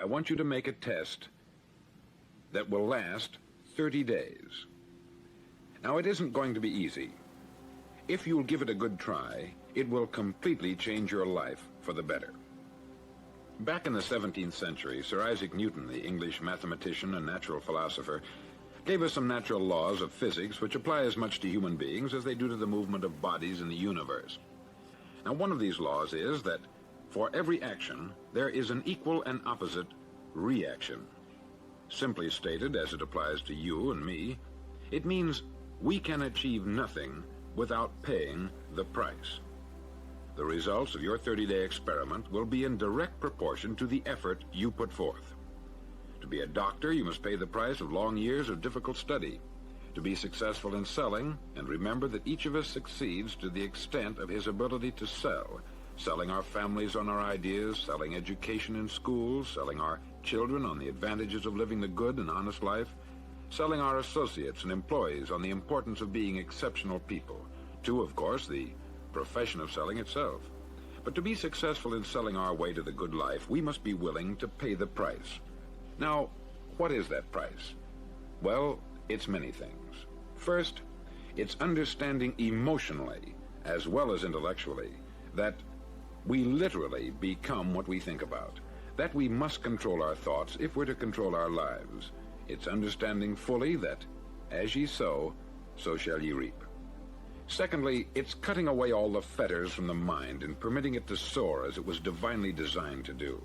I want you to make a test that will last 30 days. Now, it isn't going to be easy. If you'll give it a good try, it will completely change your life for the better. Back in the 17th century, Sir Isaac Newton, the English mathematician and natural philosopher, gave us some natural laws of physics which apply as much to human beings as they do to the movement of bodies in the universe. Now, one of these laws is that for every action, there is an equal and opposite reaction. Simply stated, as it applies to you and me, it means we can achieve nothing without paying the price. The results of your 30-day experiment will be in direct proportion to the effort you put forth. To be a doctor, you must pay the price of long years of difficult study. To be successful in selling, and remember that each of us succeeds to the extent of his ability to sell, selling our families on our ideas, selling education in schools, selling our children on the advantages of living the good and honest life, selling our associates and employees on the importance of being exceptional people, to, of course, the profession of selling itself. But to be successful in selling our way to the good life, we must be willing to pay the price. Now, what is that price? Well, it's many things. First, it's understanding emotionally, as well as intellectually, that we literally become what we think about, that we must control our thoughts if we're to control our lives. It's understanding fully that, as ye sow, so shall ye reap. Secondly, it's cutting away all the fetters from the mind and permitting it to soar as it was divinely designed to do.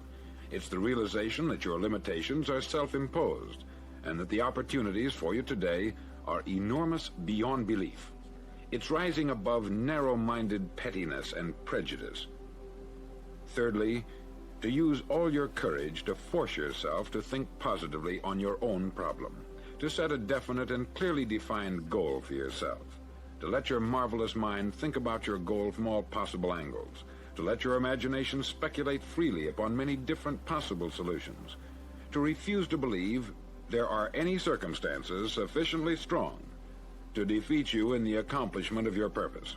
It's the realization that your limitations are self-imposed and that the opportunities for you today are enormous beyond belief. It's rising above narrow-minded pettiness and prejudice. Thirdly, to use all your courage to force yourself to think positively on your own problem, to set a definite and clearly defined goal for yourself, to let your marvelous mind think about your goal from all possible angles, to let your imagination speculate freely upon many different possible solutions, to refuse to believe there are any circumstances sufficiently strong to defeat you in the accomplishment of your purpose,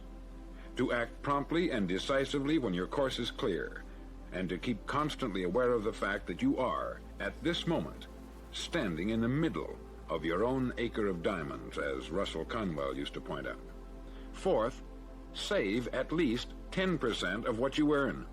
to act promptly and decisively when your course is clear, and to keep constantly aware of the fact that you are, at this moment, standing in the middle of your own acre of diamonds, as Russell Conwell used to point out. Fourth, save at least 10% of what you earn.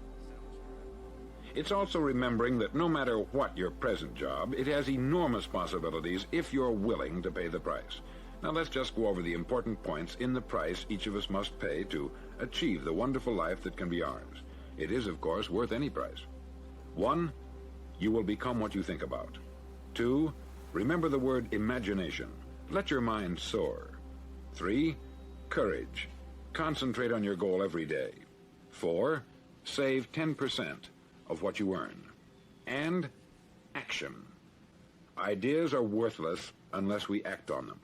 It's also remembering that no matter what your present job, it has enormous possibilities if you're willing to pay the price. Now let's just go over the important points in the price each of us must pay to achieve the wonderful life that can be ours. It is, of course, worth any price. 1, you will become what you think about. 2, remember the word imagination. Let your mind soar. 3, courage. Concentrate on your goal every day. 4, save 10% of what you earn. And action. Ideas are worthless unless we act on them.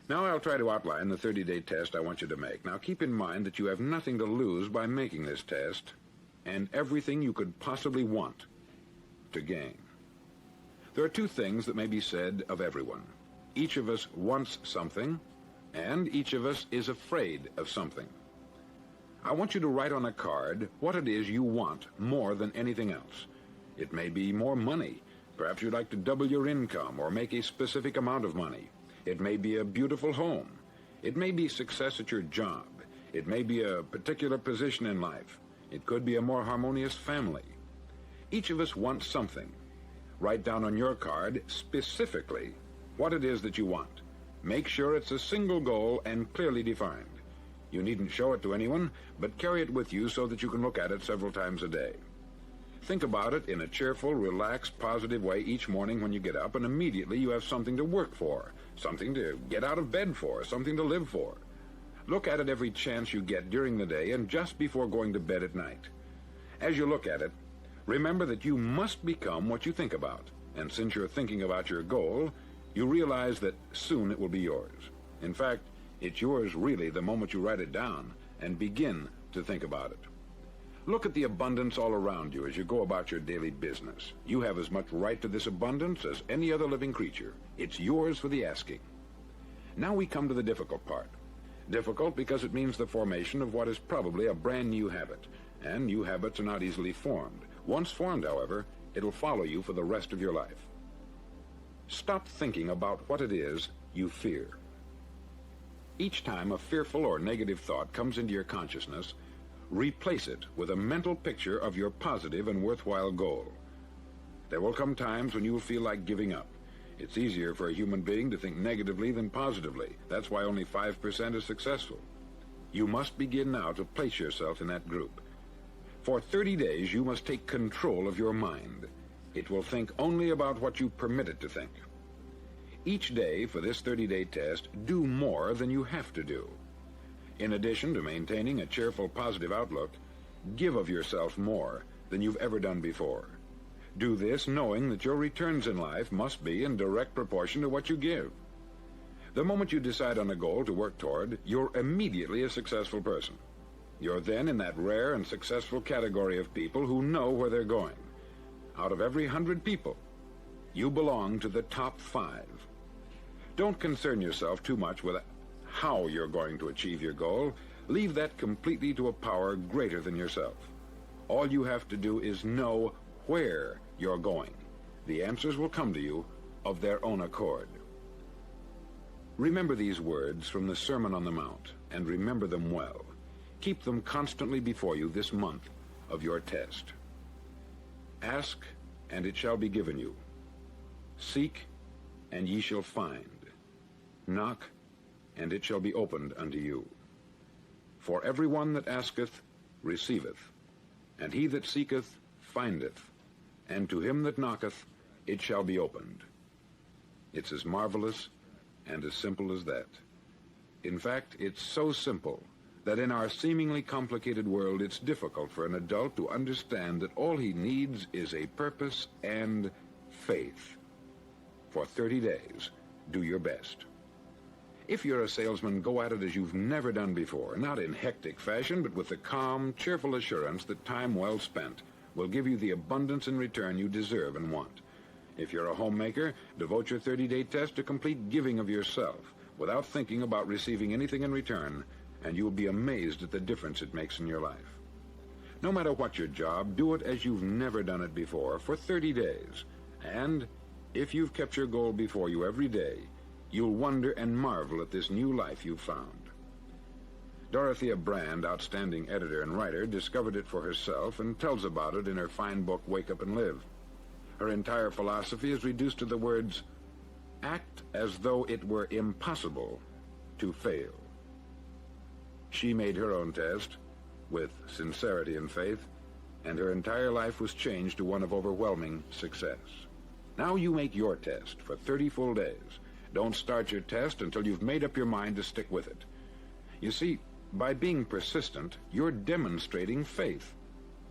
Now I'll try to outline the 30-day test I want you to make. Now keep in mind that you have nothing to lose by making this test, and everything you could possibly want to gain. There are 2 things that may be said of everyone. Each of us wants something, and each of us is afraid of something. I want you to write on a card what it is you want more than anything else. It may be more money. Perhaps you'd like to double your income or make a specific amount of money. It may be a beautiful home. It may be success at your job. It may be a particular position in life. It could be a more harmonious family. Each of us wants something. Write down on your card specifically what it is that you want. Make sure it's a single goal and clearly defined. You needn't show it to anyone, but carry it with you so that you can look at it several times a day. Think about it in a cheerful, relaxed, positive way each morning when you get up, and immediately you have something to work for, something to get out of bed for, something to live for. Look at it every chance you get during the day and just before going to bed at night. As you look at it, remember that you must become what you think about, and since you're thinking about your goal, you realize that soon it will be yours. In fact, it's yours really the moment you write it down and begin to think about it. Look at the abundance all around you as you go about your daily business. You have as much right to this abundance as any other living creature. It's yours for the asking. Now we come to the difficult part. Difficult because it means the formation of what is probably a brand new habit, and new habits are not easily formed. Once formed, however, It'll follow you for the rest of your life. Stop thinking about what it is you fear. Each time a fearful or negative thought comes into your consciousness, replace it with a mental picture of your positive and worthwhile goal. There will come times when you will feel like giving up. It's easier for a human being to think negatively than positively. That's why only 5% is successful. You must begin now to place yourself in that group. For 30 days, you must take control of your mind. It will think only about what you permit it to think. Each day for this 30-day test, do more than you have to do. In addition to maintaining a cheerful, positive outlook, give of yourself more than you've ever done before. Do this knowing that your returns in life must be in direct proportion to what you give. The moment you decide on a goal to work toward, you're immediately a successful person. You're then in that rare and successful category of people who know where they're going. Out of every 100 people, you belong to the top 5. Don't concern yourself too much with how you're going to achieve your goal. Leave that completely to a power greater than yourself. All you have to do is know where you're going. The answers will come to you of their own accord. Remember these words from the Sermon on the Mount, and remember them well. Keep them constantly before you this month of your test. Ask, and it shall be given you. Seek, and ye shall find. Knock, and it shall be opened unto you. For every one that asketh receiveth, and he that seeketh findeth, and to him that knocketh it shall be opened. It's as marvelous and as simple as that. In fact, it's so simple that in our seemingly complicated world, it's difficult for an adult to understand that all he needs is a purpose and faith. For 30 days, do your best. If you're a salesman, go at it as you've never done before, not in hectic fashion, but with the calm, cheerful assurance that time well spent will give you the abundance in return you deserve and want. If you're a homemaker, devote your 30-day test to complete giving of yourself without thinking about receiving anything in return, and you'll be amazed at the difference it makes in your life. No matter what your job, do it as you've never done it before for 30 days. And if you've kept your goal before you every day, you'll wonder and marvel at this new life you've found. Dorothea Brand, outstanding editor and writer, discovered it for herself and tells about it in her fine book, Wake Up and Live. Her entire philosophy is reduced to the words, act as though it were impossible to fail. She made her own test with sincerity and faith, and her entire life was changed to one of overwhelming success. Now you make your test for 30 full days. Don't start your test until you've made up your mind to stick with it. You see, by being persistent, you're demonstrating faith.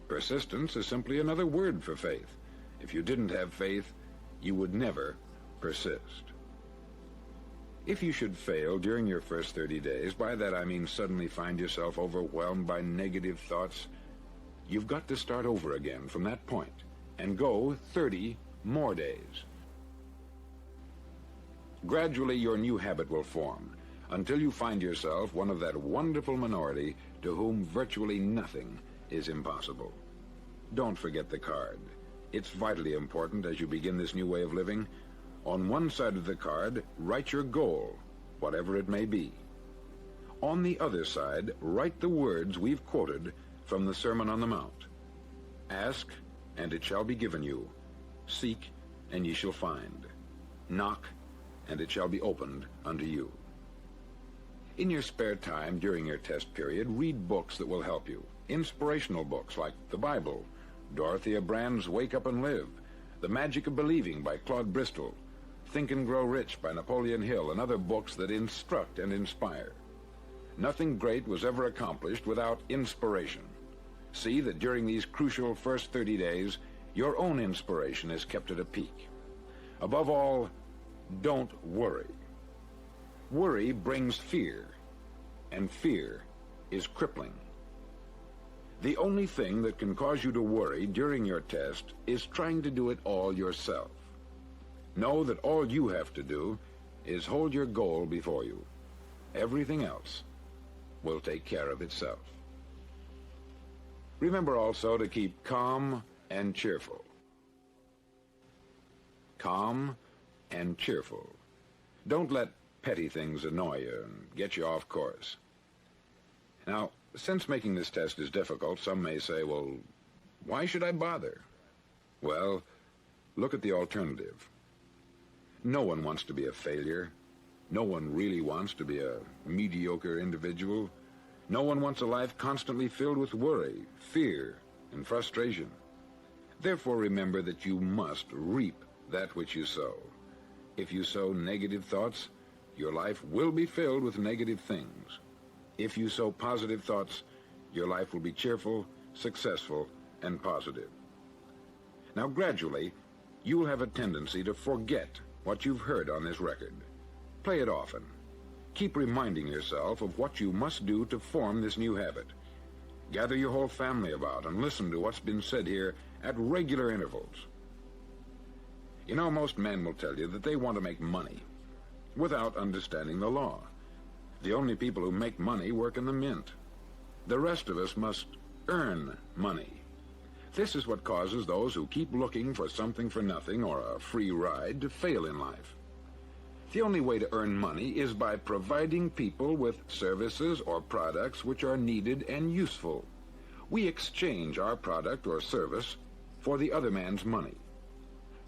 Persistence is simply another word for faith. If you didn't have faith, you would never persist. If you should fail during your first 30 days, by that I mean suddenly find yourself overwhelmed by negative thoughts, you've got to start over again from that point and go 30 more days. Gradually, your new habit will form until you find yourself one of that wonderful minority to whom virtually nothing is impossible. Don't forget the card. It's vitally important as you begin this new way of living. On one side of the card, write your goal, whatever it may be. On the other side, write the words we've quoted from the Sermon on the Mount. Ask, and it shall be given you. Seek, and ye shall find. Knock, and it shall be opened unto you. In your spare time during your test period, read books that will help you. Inspirational books like the Bible, Dorothea Brand's Wake Up and Live, The Magic of Believing by Claude Bristol, Think and Grow Rich by Napoleon Hill, and other books that instruct and inspire. Nothing great was ever accomplished without inspiration. See that during these crucial first 30 days, your own inspiration is kept at a peak. Above all, don't worry. Worry brings fear, and fear is crippling. The only thing that can cause you to worry during your test is trying to do it all yourself. Know that all you have to do is hold your goal before you. Everything else will take care of itself. Remember also to keep calm and cheerful. calm and cheerful. Don't let petty things annoy you and get you off course. Now, since making this test is difficult, some may say, well, why should I bother? Well, look at the alternative. No one wants to be a failure. No one really wants to be a mediocre individual. No one wants a life constantly filled with worry, fear, and frustration. Therefore, remember that you must reap that which you sow. If you sow negative thoughts, your life will be filled with negative things. If you sow positive thoughts, your life will be cheerful, successful, and positive. Now, gradually, you will have a tendency to forget what you've heard on this record. Play it often. Keep reminding yourself of what you must do to form this new habit. Gather your whole family about and listen to what's been said here at regular intervals. You know, most men will tell you that they want to make money without understanding the law. The only people who make money work in the mint. The rest of us must earn money. This is what causes those who keep looking for something for nothing or a free ride to fail in life. The only way to earn money is by providing people with services or products which are needed and useful. We exchange our product or service for the other man's money.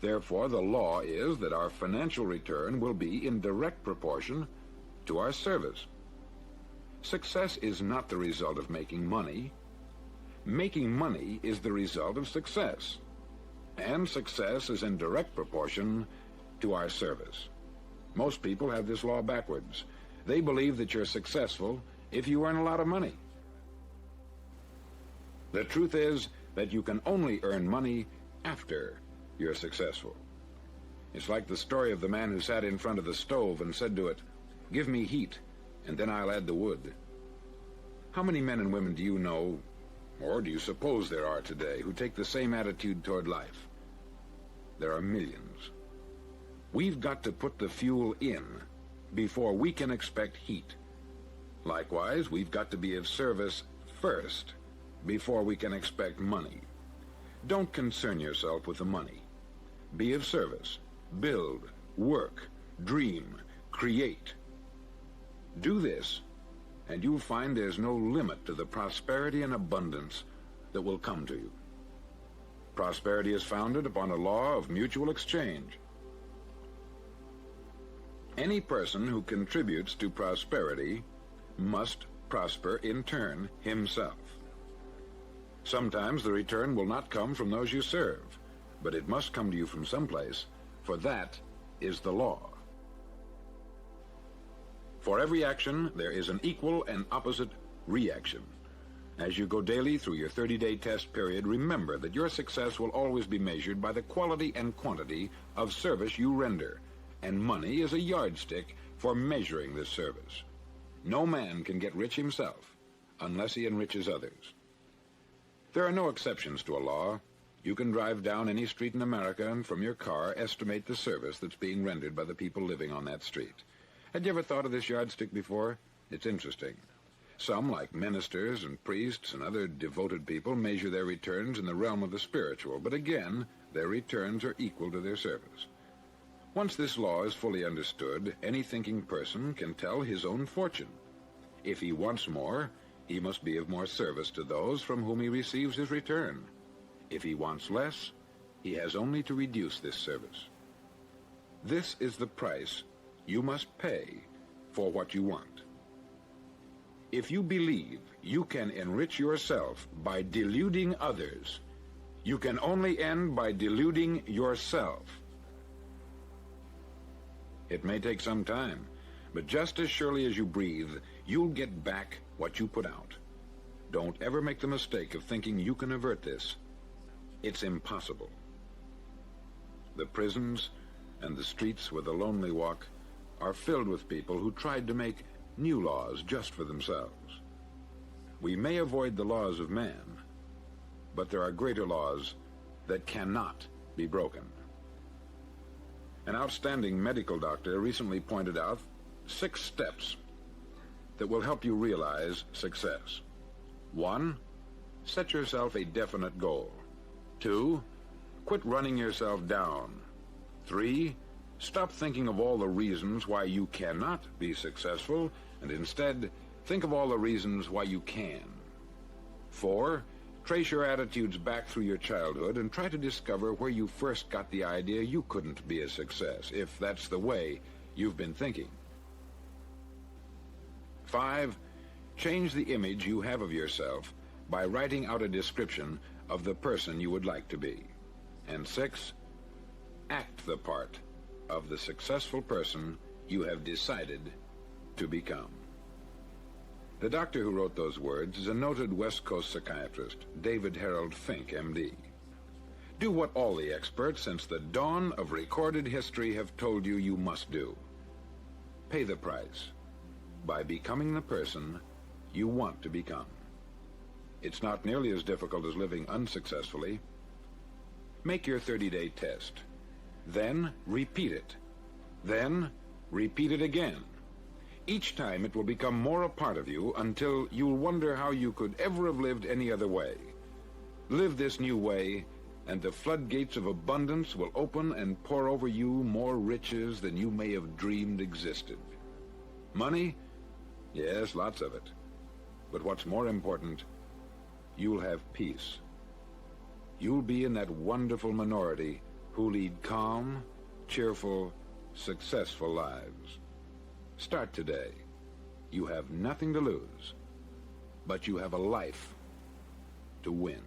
Therefore, the law is that our financial return will be in direct proportion to our service. Success is not the result of making money. Making money is the result of success. And success is in direct proportion to our service. Most people have this law backwards. They believe that you're successful if you earn a lot of money. The truth is that you can only earn money after you're successful. It's like the story of the man who sat in front of the stove and said to it, "Give me heat, and then I'll add the wood." How many men and women do you know, or do you suppose there are today, who take the same attitude toward life? There are millions. We've got to put the fuel in before we can expect heat. Likewise, we've got to be of service first before we can expect money. Don't concern yourself with the money. Be of service. Build, work, dream, create. Do this, and you'll find there's no limit to the prosperity and abundance that will come to you. Prosperity is founded upon a law of mutual exchange. Any person who contributes to prosperity must prosper in turn himself. Sometimes the return will not come from those you serve, but it must come to you from someplace, for that is the law. For every action, there is an equal and opposite reaction. As you go daily through your 30-day test period, remember that your success will always be measured by the quality and quantity of service you render, and money is a yardstick for measuring this service. No man can get rich himself unless he enriches others. There are no exceptions to a law. You can drive down any street in America and from your car estimate the service that's being rendered by the people living on that street. Had you ever thought of this yardstick before? It's interesting. Some, like ministers and priests and other devoted people, measure their returns in the realm of the spiritual, but again, their returns are equal to their service. Once this law is fully understood, any thinking person can tell his own fortune. If he wants more, he must be of more service to those from whom he receives his return. If he wants less, he has only to reduce this service. This is the price you must pay for what you want. If you believe you can enrich yourself by deluding others, you can only end by deluding yourself. It may take some time, but just as surely as you breathe, you'll get back what you put out. Don't ever make the mistake of thinking you can avert this. It's impossible. The prisons and the streets where the lonely walk are filled with people who tried to make new laws just for themselves. We may avoid the laws of man, but there are greater laws that cannot be broken. An outstanding medical doctor recently pointed out 6 steps that will help you realize success. 1, set yourself a definite goal. 2, quit running yourself down. 3, stop thinking of all the reasons why you cannot be successful, and instead think of all the reasons why you can. 4, trace your attitudes back through your childhood and try to discover where you first got the idea you couldn't be a success, if that's the way you've been thinking. 5, change the image you have of yourself by writing out a description of the person you would like to be. And 6, act the part of the successful person you have decided to become. The doctor who wrote those words is a noted West Coast psychiatrist, David Harold Fink, M.D. Do what all the experts since the dawn of recorded history have told you you must do. Pay the price by becoming the person you want to become. It's not nearly as difficult as living unsuccessfully. Make your 30-day test. Then repeat it. Then repeat it again. Each time it will become more a part of you until you'll wonder how you could ever have lived any other way. Live this new way, and the floodgates of abundance will open and pour over you more riches than you may have dreamed existed. Money? Yes, lots of it. But what's more important, you'll have peace. You'll be in that wonderful minority who lead calm, cheerful, successful lives. Start today. You have nothing to lose, but you have a life to win.